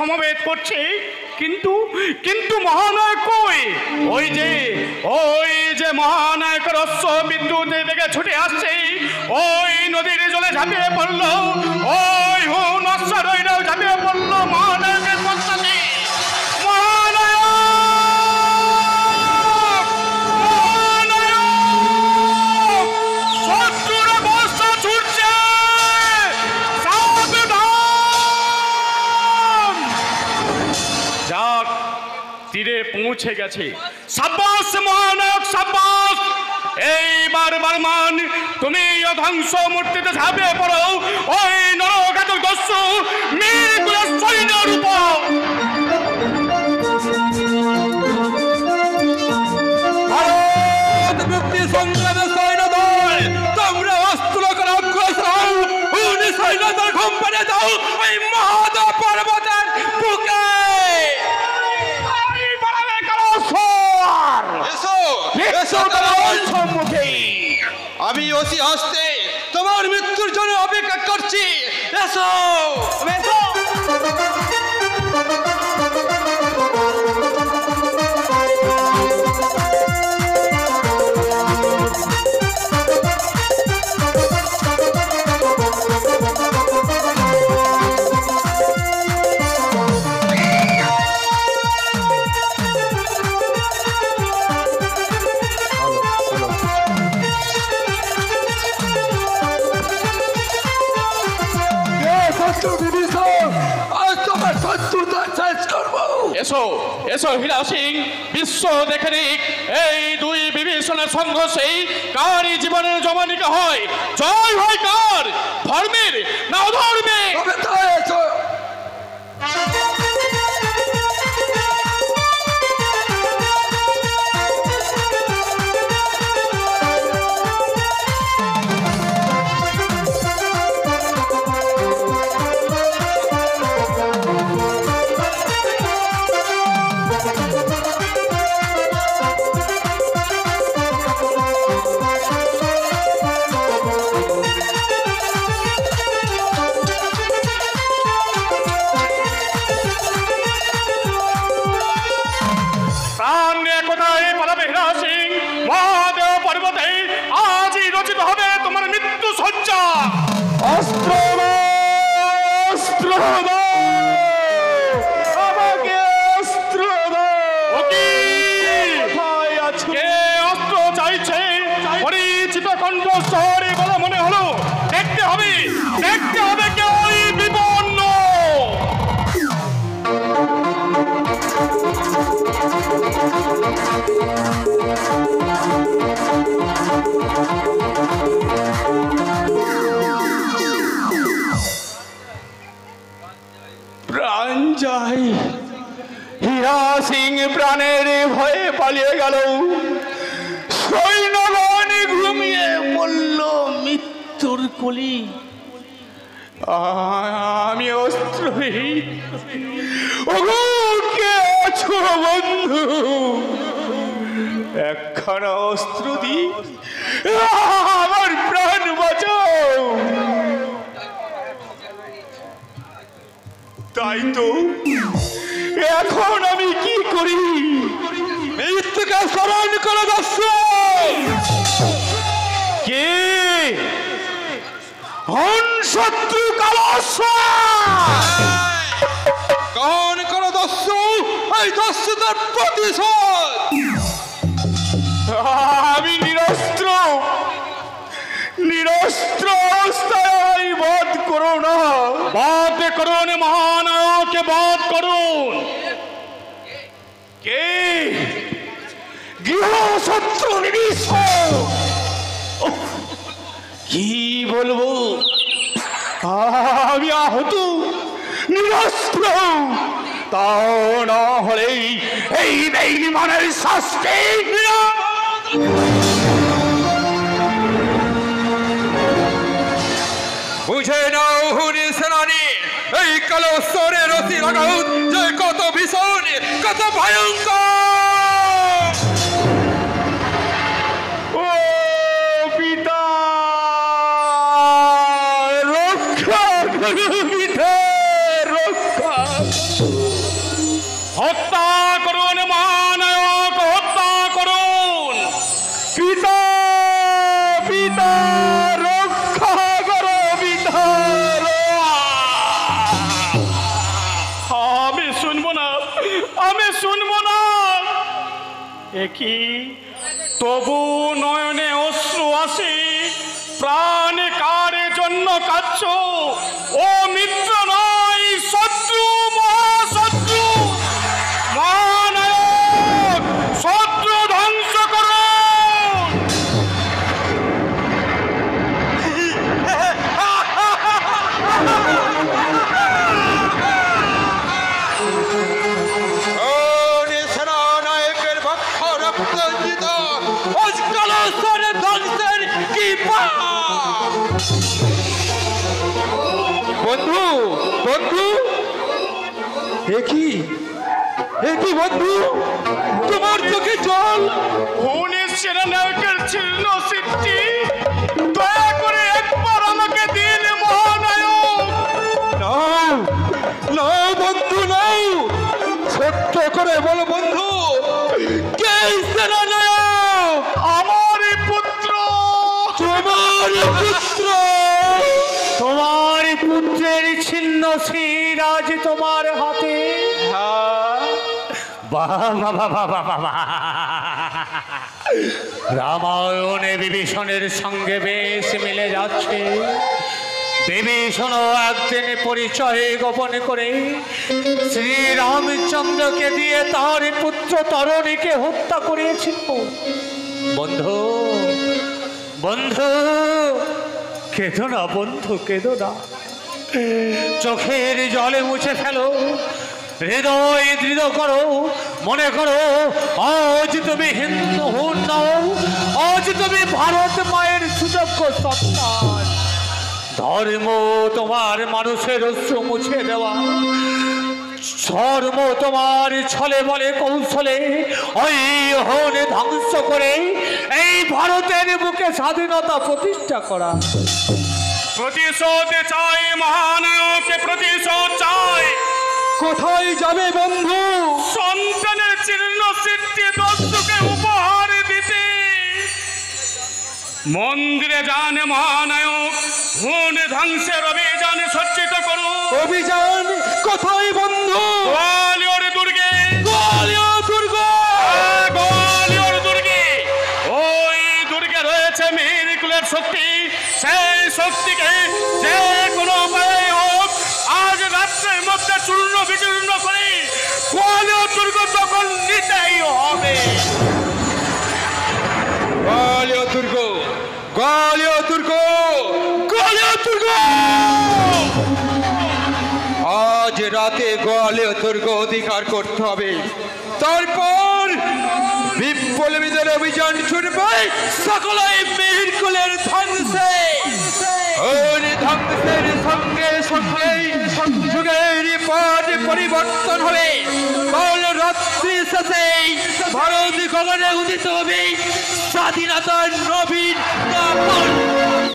সমবেত করছে, কিন্তু কিন্তু মহানায়ক কই? ওই যে মহানায়কের অশ্ব বিদ্যুৎ বেগে ছুটে আসছে, ওই নদীর জলে ঝাঁপিয়ে পড়লো, ওই হুন অশ্বারোহীরাও ঝাঁপিয়ে পড়লো মহানায়কের পশ্চাতে। তীরে পৌঁছে গেছে। সাব্বাস মহানায়ক, সাব্বাস! এইবার বারমান তুমি ধ্বংস মূর্তিতে ঝাঁপিয়ে পড়ো ওই নরঘাতক দস্যু মীরকুলের সৈন্যের উপর। ভারত মুক্তি সংগ্রামের সৈন্যদল, তোমরা অস্ত্র করে অগ্রসর হও, সৈন্যদল ঘুম পাড়িয়ে দাও ওই মহাদেব পর্বতের বুকে। আমি অতি হস্তে তোমার মৃত্যুর জন্য অপেক্ষা করছি। এসো এসো এসো হীরা সিং, বিশ্ব দেখে নিক এই দুই বিভীষণের সংঘর্ষে কারই জীবনের জমানিকা হয়। জয় হয় কার, ধর্মের না অধর্মের? প্রাণ যায়। হীরা সিং প্রাণের ভয়ে পালিয়ে গেল, সৈন্যগণ ঘুমিয়ে পড়ল মৃত্যুর কোলে। আমি অস্ত্রহীন। ওগো কে আছো বন্ধু, একখানা অস্ত্র দি আমার প্রাণ বাঁচাও। তাই তো এখন আমি কি করি? মৃত্যুকে স্মরণ করে দস্যু কে হন শত্রু কালস্য। কখন করো দস্যু, এই দস্যুদের প্রতিশোধ। আমি নিরস্ত্র অবস্থায় বধ করো না, বধ করুন মহানায়ককে, বধ করুন। কে গৃহশত্রু নিরীশ্বর? কি বলবো, আমি আহত নিরস্ত্র, তাও না হলে এই বেঈমানের শাস্তি। বুঝে নাও হুনি সেনানি, এই কালো স্তরের অতি লাগাউত যে কত ভীষণ, কত ভয়ঙ্কর। ও পিতা, রক্ষা করো পিতা, রক্ষা। একই তবু নয়নে অশ্রু আসে, প্রাণে কারে জন্য কাঁদছ? ও মিত্র নয়, শত্রু, মহাশত্রু, মহানায়ক, শত্রু ধ্বংস করো। সেনানায়কের পক্ষ রক্তঞ্জিত অস্কালস্তরে ধ্বংসের কি বন্ধু, বন্ধু, একই বন্ধু, তোমার চোখে জল? খুনি সেনানায়কের ছিন্ন সিদ্ধি, দয়া করে একবার আমাকে দিন মহানায়ক। নাও নাও বন্ধু, নাও। সত্য করে বলো বন্ধু, কে সেনানায়ক? আমার পুত্র। তোমার পুত্র? তোমার পুত্রের ছিন্ন শির আজ তোমার হাতে। রামায়ণে বিভীষণের সঙ্গে বেশ মিলে যাচ্ছে। বিভীষণ একদিন পরিচয় গোপন করে শ্রীরামচন্দ্রকে দিয়ে তার পুত্র তরণীকে হত্যা করিয়েছিল। বন্ধু, বন্ধু, কেঁদো না বন্ধু, কেঁদো না। চোখের জলে মুছে ফেলো, হৃদয় দৃঢ় করো, মনে করো আজ তুমি হিন্দু হুন নও, আজ তুমি ভারত মায়ের সুযোগ্য সন্তান। ধর্ম তোমার মানুষের অশ্রু মুছে দেওয়া, ধর্ম তোমার ছলে বলে কৌশলে ওই হনে ধ্বংস করে এই ভারতের বুকে স্বাধীনতা প্রতিষ্ঠা করা। প্রতিশোধ চাই মহানায়ক, প্রতিশোধ চাই। কোথায় যাবে বন্ধু? সন্তানের চিহ্ন সিদ্ধি দস্যুকে উপহার দিতে মন্দিরে যান মহানায়ক, হুন ধ্বংসের অভিযান সজ্জিত করুন। অভিযান কোথায় বন্ধু? গোয়ালিয়র দুর্গে। গোয়ালিয়র দুর্গ? গোয়ালিয়র দুর্গে। ওই দুর্গে রয়েছে মিহিরকুলের শক্তি। সেই শক্তিকে যে কোনো উপায়ে হোক আজ রাত্রের মধ্যে চূর্ণ বিচূর্ণ করে গোয়ালিয়র দুর্গ দখল নিতেই হবে। গোয়ালিয়র দুর্গ, গোয়ালিয়র দুর্গ, গোয়ালিয়র দুর্গ। আজ রাতে গোয়ালিয়র দুর্গ অধিকার করতে হবে, তারপর বিপ্লবীদের অভিযান ছুটবে সকলে মিহিরকুলের ধ্বংসে। ওর ধ্বংসের সঙ্গে সঙ্গেই যুগের পথ পরিবর্তন হবে। কাল রাত্রি শেষেই ভারত গগনে উদিত হবে স্বাধীনতার নবীন